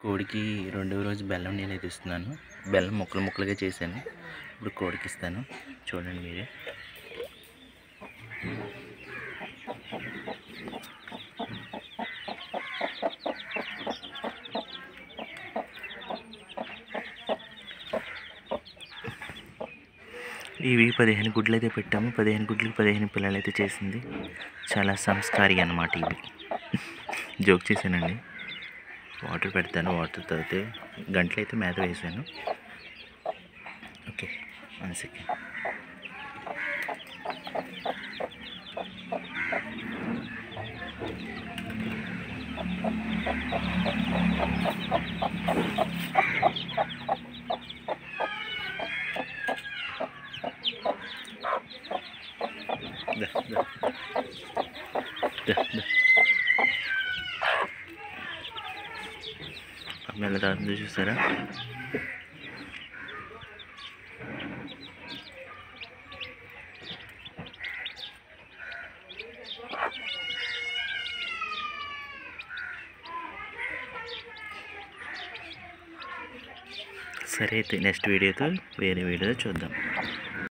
కోడికి రెండవ రోజు బెల్లం నేనైతే ఇస్తున్నాను. బెల్లం ముక్కలు ముక్కలుగా చేశాను. ఇప్పుడు కోడికి ఇస్తాను, చూడండి మీరే. ఇవి 15 గుడ్లు అయితే పెట్టాము. 15 గుడ్లకి 15 పిల్లలు అయితే చేసింది. చాలా సంస్కారి అన్నమాట ఇవి. జోక్ చేశానండి. వాటర్ పెడతాను, వాటర్ తాగితే గంటలు అయితే మేత వేసాను. Okay, 1 second. అమ్మ ఎలా తాగుతుందో చూసారా? సరే అయితే నెక్స్ట్ వీడియోతో వేరే వీడియోతో చూద్దాం.